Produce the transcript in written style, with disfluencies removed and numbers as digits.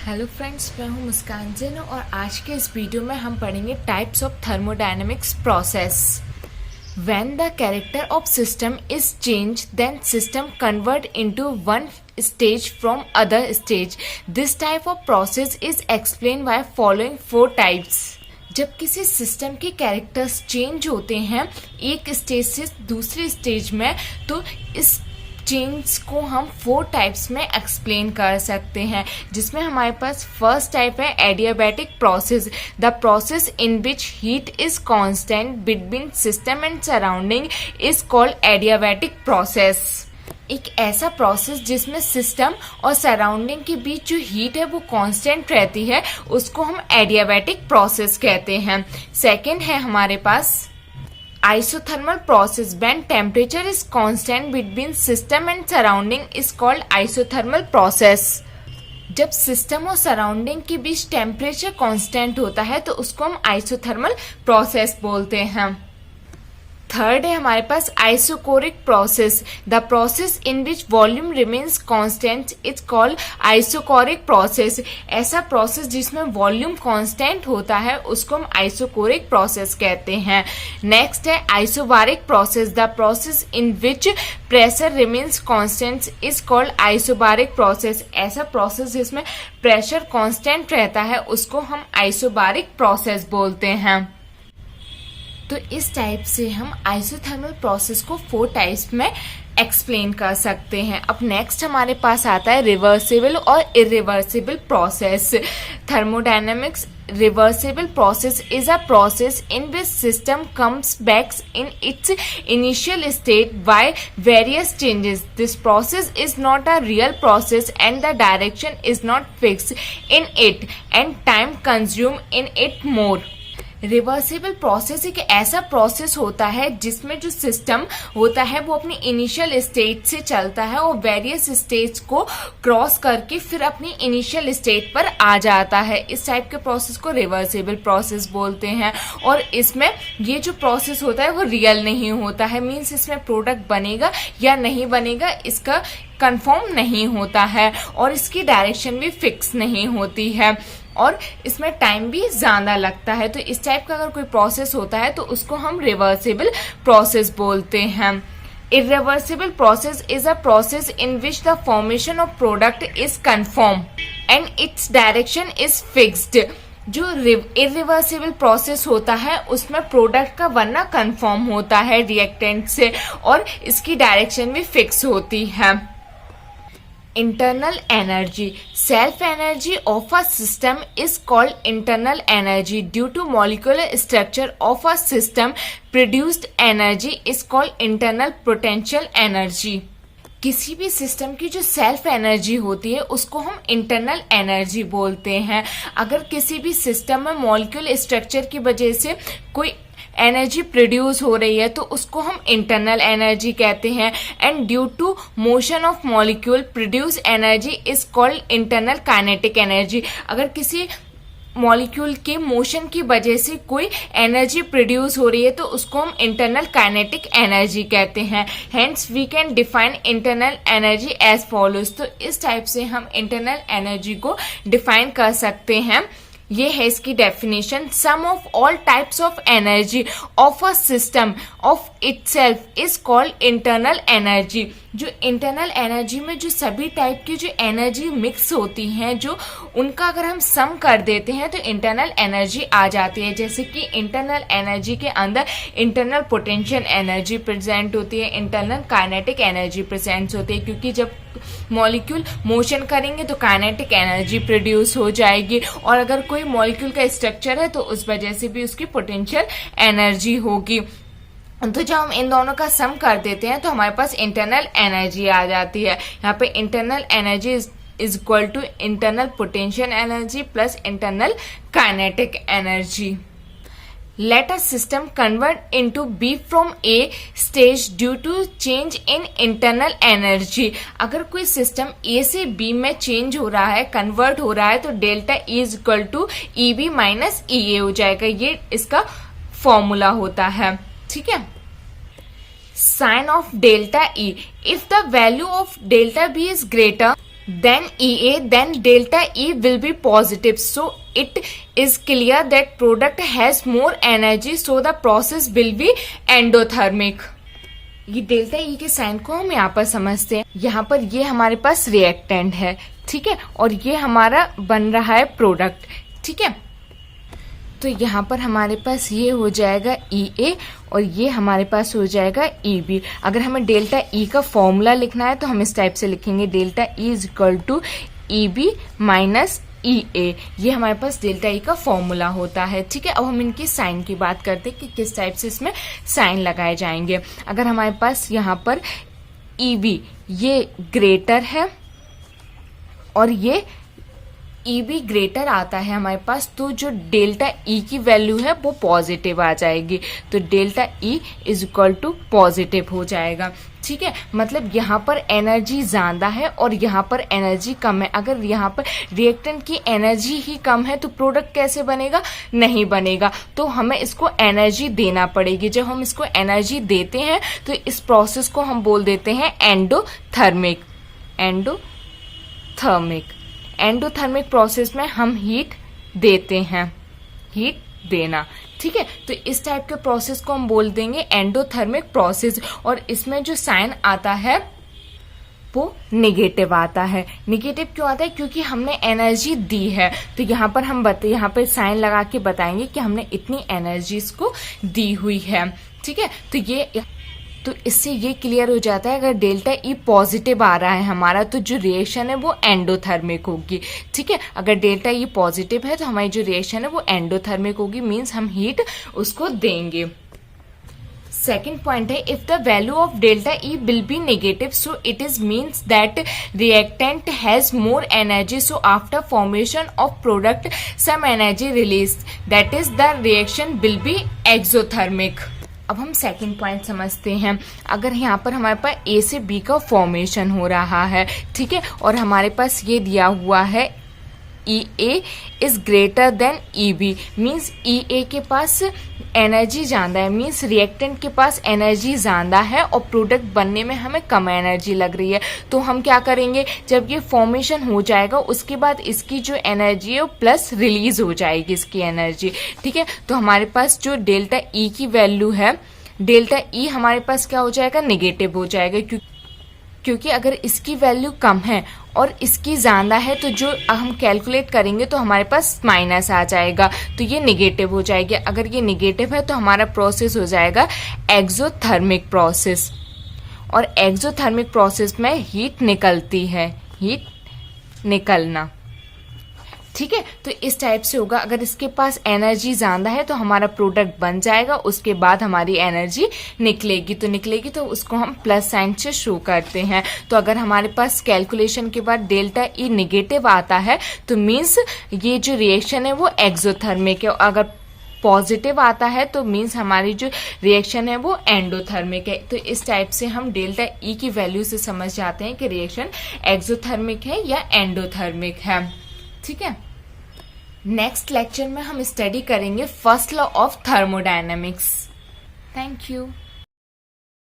Hello friends, मैं हूं मुस्कान जैन और आज के इस वीडियो में हम पढ़ेंगे types of thermodynamics process. When the character of system is changed, then system convert into one stage from other stage. This type of process is explained by following four types. जब किसी system के characters change होते हैं एक stage से दूसरी stage में, तो इस चेंज को हम फोर टाइप्स में एक्सप्लेन कर सकते हैं, जिसमें हमारे पास फर्स्ट टाइप है adiabatic process. The process in which heat is constant between system and surrounding is called adiabatic process. एक ऐसा प्रोसेस जिसमें सिस्टम और सराउंडिंग के बीच जो हीट है वो कांस्टेंट रहती है, उसको हम एडियाबैटिक प्रोसेस कहते हैं। सेकेंड है हमारे पास isothermal process. When temperature is constant between system and surrounding is called isothermal process. जब सिस्टम और सराउंडिंग के बीच टेम्परेचर कांस्टेंट होता है तो उसको हम आइसोथर्मल प्रोसेस बोलते हैं। थर्ड है हमारे पास isochoric process. The process in which volume remains constant is called isochoric process. ऐसा प्रोसेस जिसमें वॉल्यूम कांस्टेंट होता है उसको हम आइसोकोरिक प्रोसेस कहते हैं। नेक्स्ट है isobaric process. The process in which pressure remains constant is called isobaric process. ऐसा प्रोसेस जिसमें प्रेशर कांस्टेंट रहता है उसको हम आइसोबारिक प्रोसेस बोलते हैं। तो इस टाइप से हम आइसोथर्मल प्रोसेस को फोर टाइप्स में एक्सप्लेन कर सकते हैं। अब नेक्स्ट हमारे पास आता है रिवर्सिबल और irreversible process. Thermodynamics reversible process is a process in which system comes back in its initial state by various changes. This process is not a real process and the direction is not fixed in it and time consumed in it more. Reversible process एक ऐसा process होता है जिसमें जो system होता है वो अपनी इनिशियल स्टेट से चलता है और वेरियस स्टेज को क्रॉस करके फिर अपनी इनिशियल स्टेट पर आ जाता है। इस टाइप के प्रोसेस को रिवर्सिबल प्रोसेस बोलते हैं। और इसमें ये जो प्रोसेस होता है वो रियल नहीं होता है, मीन्स इसमें प्रोडक्ट बनेगा या नहीं बनेगा इसका कंफर्म नहीं होता है और इसकी डायरेक्शन भी फिक्स नहीं होती है और इसमें टाइम भी ज्यादा लगता है। तो इस टाइप का अगर कोई प्रोसेस होता है तो उसको हम रिवर्सिबल प्रोसेस बोलते हैं। Irreversible process is a process in which the formation of product is confirm and its direction is fixed. जो इरिवर्सिबल प्रोसेस होता है उसमें प्रोडक्ट का बनना कंफर्म होता है रिएक्टेंट से और इसकी डायरेक्शन भी फिक्स होती है। Internal energy. Self energy of a system is called internal energy. Due to molecular structure of a system, produced energy is called internal potential energy. किसी भी सिस्टम की जो सेल्फ एनर्जी होती है उसको हम इंटरनल एनर्जी बोलते हैं। अगर किसी भी सिस्टम में मॉलिक्यूल स्ट्रक्चर की वजह से कोई एनर्जी प्रोड्यूस हो रही है तो उसको हम इंटरनल एनर्जी कहते हैं। And due to motion of molecule produce energy is called internal kinetic energy. अगर किसी मॉलिक्यूल के मोशन की वजह से कोई एनर्जी प्रोड्यूस हो रही है तो उसको हम इंटरनल काइनेटिक एनर्जी कहते हैं। Hence we can define internal energy as follows. तो इस टाइप से हम इंटरनल एनर्जी को डिफाइन कर सकते हैं। ये है इसकी definition. Sum of all types of energy of a system of itself is called internal energy. जो इंटरनल एनर्जी में जो सभी टाइप की जो एनर्जी मिक्स होती हैं, जो उनका अगर हम सम कर देते हैं तो इंटरनल एनर्जी आ जाती है। जैसे कि इंटरनल एनर्जी के अंदर इंटरनल पोटेंशियल एनर्जी प्रेजेंट होती है, इंटरनल काइनेटिक एनर्जी प्रेजेंट होती है, क्योंकि जब मॉलिक्यूल मोशन करेंगे तो काइनेटिक एनर्जी प्रोड्यूस हो जाएगी और अगर कोई मॉलिक्यूल का स्ट्रक्चर है तो उस वजह से भी उसकी पोटेंशियल एनर्जी होगी। तो जब हम इन दोनों का सम कर देते हैं तो हमारे पास इंटरनल एनर्जी आ जाती है। यहाँ पे internal energy is equal to internal potential energy plus internal kinetic energy. Let a system convert into B from A stage due to change in internal energy. अगर कोई सिस्टम A से B में change हो रहा है, convert हो रहा है, तो delta E is equal to EB minus EA हो जाएगा। ये इसका फॉर्मूला होता है, ठीक है। Sign of delta E. If the value of delta B is greater then EA, then delta E will be positive. So it is clear that product has more energy, so the process will be endothermic. ये delta E के sign को हम यहाँ पर समझते हैं. यहाँ पर ये हमारे पास रिएक्टेंट है, ठीक है, और ये हमारा बन रहा है प्रोडक्ट, ठीक है. तो यहाँ पर हमारे पास ये हो जाएगा EA और ये हमारे पास हो जाएगा EB. अगर हमें डेल्टा E का फॉर्मूला लिखना है तो हम इस टाइप से लिखेंगे, delta E is equal to EB minus EA. ये हमारे पास डेल्टा E का फॉर्मूला होता है, ठीक है. अब हम इनकी साइन की बात करते हैं कि किस टाइप से इसमें साइन लगाए जाएंगे. अगर हमारे पास यहाँ पर EB ये ग्रेटर है और ये EB ग्रेटर आता है हमारे पास, तो जो डेल्टा E की वैल्यू है वो पॉजिटिव आ जाएगी. तो delta E is equal to positive हो जाएगा, ठीक है. मतलब यहाँ पर एनर्जी ज़्यादा है और यहाँ पर एनर्जी कम है. अगर यहाँ पर रिएक्टेंट की एनर्जी ही कम है तो प्रोडक्ट कैसे बनेगा? नहीं बनेगा. तो हमें इसको एनर्जी देना पड़ेगी. जब हम इसको एनर्जी देते हैं तो इस प्रोसेस को हम बोल देते हैं एंडोथर्मिक. एंडोथर्मिक प्रोसेस में हम हीट देते हैं, हीट देना, ठीक है. तो इस टाइप के प्रोसेस को हम बोल देंगे एंडोथर्मिक प्रोसेस. और इसमें जो साइन आता है वो नेगेटिव आता है. नेगेटिव क्यों आता है? क्योंकि हमने एनर्जी दी है. तो यहाँ पर हम यहाँ पर साइन लगा के बताएंगे कि हमने इतनी एनर्जी इसको दी हुई है, ठीक है. तो इससे ये क्लियर हो जाता है अगर डेल्टा E पॉजिटिव आ रहा है हमारा तो जो रिएक्शन है वो एंडोथर्मिक होगी, ठीक है. अगर डेल्टा E पॉजिटिव है तो हमारी जो रिएक्शन है वो एंडोथर्मिक होगी, मीन्स हम हीट उसको देंगे. सेकेंड पॉइंट है, if the value of delta E will be negative so it is means that reactant has more energy, so after formation of product some energy release, that is the reaction will be exothermic. अब हम second point समझते हैं. अगर यहाँ पर हमारे पास A से B का फॉर्मेशन हो रहा है, ठीक है, और हमारे पास ये दिया हुआ है EA is greater than EB, means EA के पास एनर्जी ज़्यादा है, मीन्स रिएक्टेंट के पास एनर्जी ज़्यादा है और प्रोडक्ट बनने में हमें कम एनर्जी लग रही है. तो हम क्या करेंगे, जब ये फॉर्मेशन हो जाएगा उसके बाद इसकी जो एनर्जी है वो प्लस रिलीज हो जाएगी इसकी एनर्जी, ठीक है. तो हमारे पास जो डेल्टा E की वैल्यू है, डेल्टा E हमारे पास क्या हो जाएगा? नेगेटिव हो जाएगा. क्योंकि अगर इसकी वैल्यू कम है और इसकी ज़्यादा है तो जो हम कैलकुलेट करेंगे तो हमारे पास माइनस आ जाएगा, तो ये नेगेटिव हो जाएगी. अगर ये नेगेटिव है तो हमारा प्रोसेस हो जाएगा एक्सोथर्मिक प्रोसेस. और एक्सोथर्मिक प्रोसेस में हीट निकलती है, हीट निकलना, ठीक है. तो इस टाइप से होगा. अगर इसके पास एनर्जी ज़्यादा है तो हमारा प्रोडक्ट बन जाएगा, उसके बाद हमारी एनर्जी निकलेगी तो उसको हम प्लस साइन से शो करते हैं. तो अगर हमारे पास कैलकुलेशन के बाद डेल्टा E नेगेटिव आता है तो मीन्स ये जो रिएक्शन है वो एक्सोथर्मिक है. अगर पॉजिटिव आता है तो मीन्स हमारी जो रिएक्शन है वो एंडोथर्मिक है. तो इस टाइप से हम डेल्टा E की वैल्यू से समझ जाते हैं कि रिएक्शन एक्सोथर्मिक है या एंडोथर्मिक है, ठीक है. नेक्स्ट लेक्चर में हम स्टडी करेंगे first law of thermodynamics. Thank you.